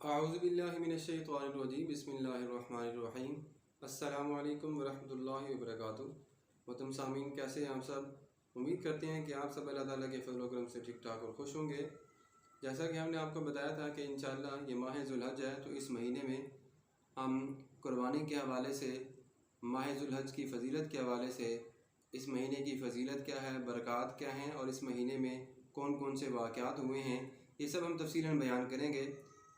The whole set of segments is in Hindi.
आऊज़ुबिल्लाहिमिनश्शैतानिर्रजीम बिस्मिल्लाहिर्रहमानिर्रहीम अस्सलामु अलैकुम वरहमतुल्लाहि वबरकातुहू। मोहतरम सामीन, कैसे हैं आप सब? उम्मीद करते हैं कि आप सब अल्लाह ताला के फज़ल व करम से ठीक ठाक और खुश होंगे। जैसा कि हमने आपको बताया था कि इंशाअल्लाह ये माह ज़ुल्हज है, तो इस महीने में हम कुर्बानी के हवाले से, माह ज़ुल्हज की फ़जीलत के हवाले से, इस महीने की फ़जीलत क्या है, बरक़ात क्या हैं और इस महीने में कौन कौन से वाक़यात हुए हैं, ये सब हम तफ़सीलन बयान करेंगे।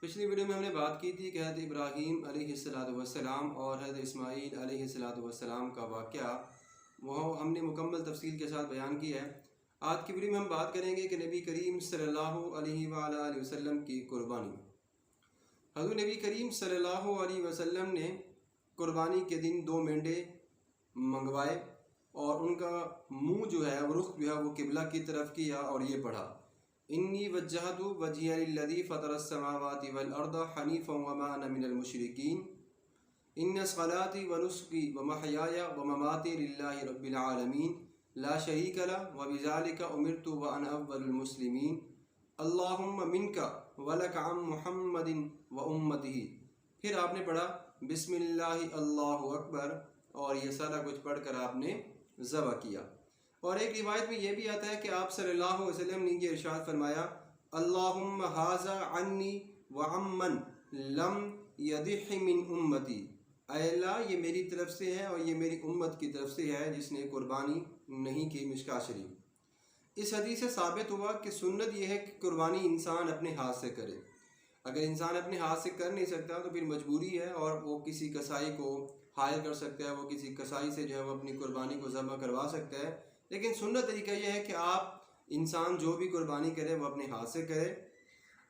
पिछली वीडियो में हमने बात की थी कि हज़रत इब्राहीम अलैहिस्सलाम और हज़रत इस्माईल अलैहिस्सलाम का वाक़या वो हमने मुकम्मल तफसील के साथ बयान किया है। आज की वीडियो में हम बात करेंगे कि नबी करीम सल्लल्लाहु अलैहि वसल्लम की कुर्बानी। हज़रत नबी करीम सल्लल्लाहु अलैहि वसल्लम ने कुर्बानी के दिन 2 मेंढे मंगवाए और उनका मुँह जो है, वो रुख जो है, वो किबला की तरफ किया और ये पढ़ा, इन्नी वज्जहतु वजहिया लिल्लज़ी फ़तरस्समावाति वल अर्द हनीफ़न वमा अना मिनल मुशरिकीन इन्न सलाती व नुस्की व महयाया व ममाती लिल्लाहि रब्बिल आलमीन ला शरीका लहु व बिज़ालिका उमिरतु व अना अव्वलुल मुस्लिमीन अल्लाहुम्मा मिनका व लका अन मुहम्मदिन व उम्मतिही। फिर आपने पढ़ा बिस्मिल्लाहि अल्लाहु अकबर और ये सारा कुछ पढ़कर आपने ज़बह किया। और एक रिवायत में यह भी आता है कि आप सल्लल्लाहु अलैहि वसल्लम ने ये इरशाद फरमाया, अल्लाहुम्मा हाज़ा अन्नी व अम्मन लम यदिह मिन उम्मती, अल्लाह ये मेरी तरफ से है और ये मेरी उम्मत की तरफ से है जिसने कुर्बानी नहीं की। मिशकात शरीफ। इस हदीस से साबित हुआ कि सुन्नत यह है कि कुर्बानी इंसान अपने हाथ से करे। अगर इंसान अपने हाथ से कर नहीं सकता तो फिर मजबूरी है और वो किसी कसाई को हायर कर सकता है, वो किसी कसाई से जो है वो अपनी कुर्बानी को ज़बह करवा सकता है। लेकिन सुन्नत तरीका यह है कि आप इंसान जो भी कुर्बानी करे वो अपने हाथ से करे।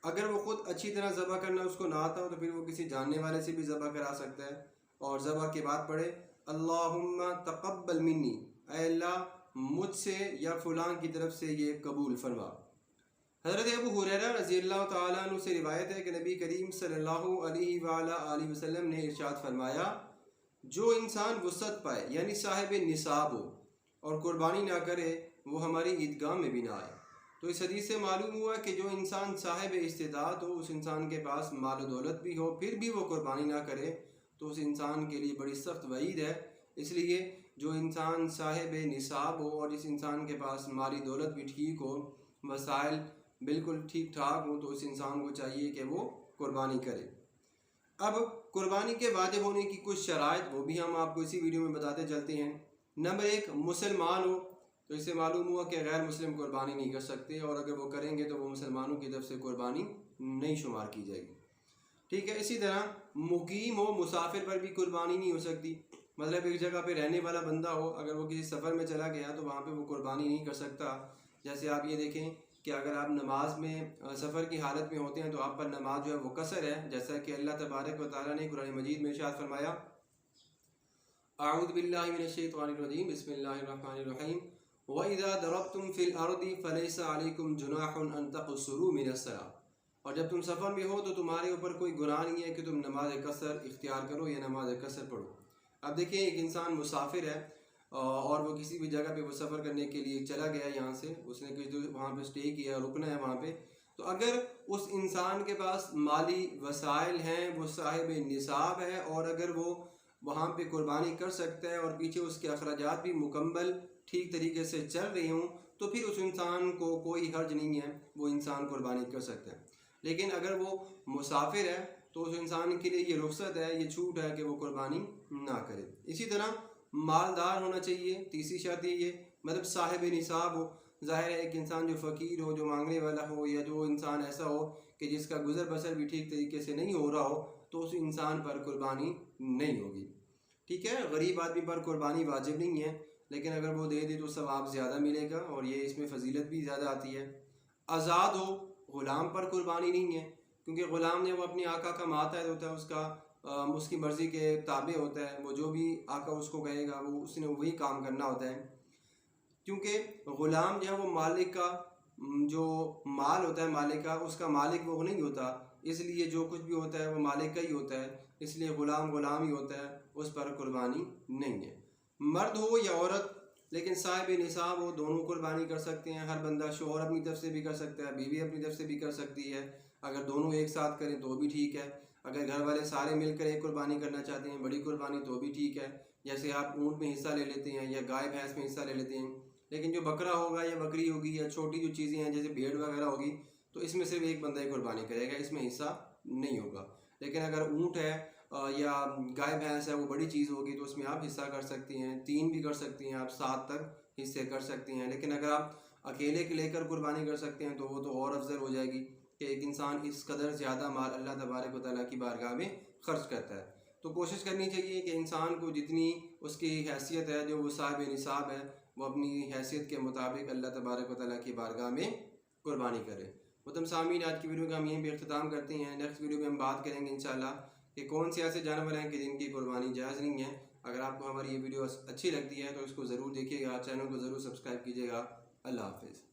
अगर वो ख़ुद अच्छी तरह ज़बह करना उसको ना आता हो तो फिर वो किसी जानने वाले से भी ज़बह करा सकता है। और ज़बह के बाद पढ़े अल्लाहुम्मा तक़ब्बल मिन्नी, अल्लाह मुझसे या फ़ुलां की तरफ से ये कबूल फरमा। हज़रत अबू हुरैरा रज़ियल्लाहु तआला अन्हु से रिवायत है कि नबी करीम सल्लल्लाहु अलैहि वसल्लम ने इरशाद फरमाया, जो इंसान वुसअत पाए यानी साहिब निसाब हो और कुर्बानी ना करे वो हमारी ईदगाह में भी ना आए। तो इस हदीस से मालूम हुआ कि जो इंसान साहिब इस्तिताअत हो, उस इंसान के पास माल दौलत भी हो, फिर भी वो कुर्बानी ना करे तो उस इंसान के लिए बड़ी सख्त वईद है। इसलिए जो इंसान साहिब निसाब हो और जिस इंसान के पास माली दौलत भी ठीक हो, वसाइल बिल्कुल ठीक ठाक हो, तो उस इंसान को चाहिए कि वो कुर्बानी करे। अब कुर्बानी के वाजिब होने की कुछ शराइत वो भी हम आपको इसी वीडियो में बताते चलते हैं। नंबर 1, मुसलमान हो, तो इससे मालूम हुआ कि गैर मुस्लिम कुर्बानी नहीं कर सकते और अगर वो करेंगे तो वो मुसलमानों की तरफ से कुर्बानी नहीं शुमार की जाएगी। ठीक है। इसी तरह मुकीम हो, मुसाफिर पर भी कुर्बानी नहीं हो सकती। मतलब एक जगह पे रहने वाला बंदा हो, अगर वो किसी सफ़र में चला गया तो वहाँ पे वो कुर्बानी नहीं कर सकता। जैसे आप ये देखें कि अगर आप नमाज में सफ़र की हालत में होते हैं तो आप पर नमाज जो है वो कसर है, जैसा कि अल्लाह तबारक व तआला ने कुरान मजीद में इरशाद फरमाया, आऊज़ु बिल्लाहि मिनश शैतानिर रजीम बिस्मिल्लाहिर्रहमानिर रहीम व इज़ा दरबतुम फिल अर्दि फलैसा अलैकुम जुनाहुन अन तक़सूरु मिनस सलाह। और जब तुम सफ़र में हो तो तुम्हारे ऊपर कोई गुनाह नहीं है कि तुम नमाज कसर इख्तियार करो या नमाज कसर पढ़ो। अब देखिए, एक इंसान मुसाफिर है और वो किसी भी जगह पे वो सफ़र करने के लिए चला गया, यहाँ से उसने किसी वहाँ पे स्टे किया, रुकना है वहाँ पे, तो अगर उस इंसान के पास माली वसाइल हैं, वो साहिब निसाब है और अगर वो वहाँ पे कुर्बानी कर सकता है और पीछे उसके अखराजात भी मुकम्मल ठीक तरीके से चल रहे हों, तो फिर उस इंसान को कोई हर्ज नहीं है, वो इंसान कुर्बानी कर सकता है। लेकिन अगर वो मुसाफिर है तो उस इंसान के लिए ये रुख्सत है, ये छूट है कि वो कुर्बानी ना करे। इसी तरह मालदार होना चाहिए, तीसरी शर्त ये, मतलब साहिब निसाब हो। ज़ाहिर है एक इंसान जो फ़कीर हो, जो मांगने वाला हो, या जो इंसान ऐसा हो कि जिसका गुज़र बसर भी ठीक तरीके से नहीं हो रहा हो, तो उस इंसान पर कुर्बानी नहीं होगी। ठीक है। गरीब आदमी पर कुर्बानी वाजिब नहीं है, लेकिन अगर वो दे दे तो सवाब ज़्यादा मिलेगा और ये इसमें फजीलत भी ज़्यादा आती है। आज़ाद हो, ग़ुलाम पर कुर्बानी नहीं है, क्योंकि ग़ुलाम ने वो अपने आका का मातहत होता है, उसकी मर्ज़ी के ताबे होता है, वो जो भी आका उसको कहेगा वो उसने वही काम करना होता है। क्योंकि ग़ुलाम जो है वो मालिक का जो माल होता है, मालिक का, उसका मालिक वो नहीं होता, इसलिए जो कुछ भी होता है वो मालिक का ही होता है, इसलिए ग़ुलाम ग़ुलाम ही होता है, उस पर कुर्बानी नहीं है। मर्द हो या औरत, लेकिन साहिब निसाब वो दोनों कुर्बानी कर सकते हैं। हर बंदा, शोहर अपनी तरफ से भी कर सकता है, बीवी अपनी तरफ से भी कर सकती है। अगर दोनों एक साथ करें तो भी ठीक है। अगर घर वाले सारे मिलकर एक कुर्बानी करना चाहते हैं, बड़ी कुर्बानी, तो भी ठीक है। जैसे आप ऊँट में हिस्सा ले लेते हैं या गाय भैंस में हिस्सा ले लेते हैं। लेकिन जो बकरा होगा या बकरी होगी या छोटी जो चीज़ें हैं जैसे भेड़ वगैरह होगी, तो इसमें सिर्फ एक बंदा ही कुर्बानी करेगा, इसमें हिस्सा नहीं होगा। लेकिन अगर ऊँट है या गाय भैंस है, वो बड़ी चीज़ होगी, तो उसमें आप हिस्सा कर सकती हैं। 3 भी कर सकती हैं आप, 7 तक हिस्से कर सकती हैं। लेकिन अगर आप अकेले के लेकर कुर्बानी कर सकते हैं तो वो तो और अफजल हो जाएगी कि एक इंसान इस कदर ज़्यादा माल अल्लाह तबारक व तआला की बारगाह में खर्च करता है। तो कोशिश करनी चाहिए कि इंसान को जितनी उसकी हैसियत है, जो वो साहिब निसाब है, वो अपनी हैसियत के मुताबिक अल्लाह तबारक व तआला की बारगाह में कुर्बानी करे। मुहतरम सामीन, आज की वीडियो का हम यहीं पे अख्ताम करते हैं। नेक्स्ट वीडियो में हम बात करेंगे इंशाल्लाह कि कौन से ऐसे जानवर हैं कि जिनकी कुर्बानी जायज़ नहीं है। अगर आपको हमारी ये वीडियो अच्छी लगती है तो इसको ज़रूर देखिएगा, चैनल को ज़रूर सब्सक्राइब कीजिएगा। अल्लाह हाफ़िज़।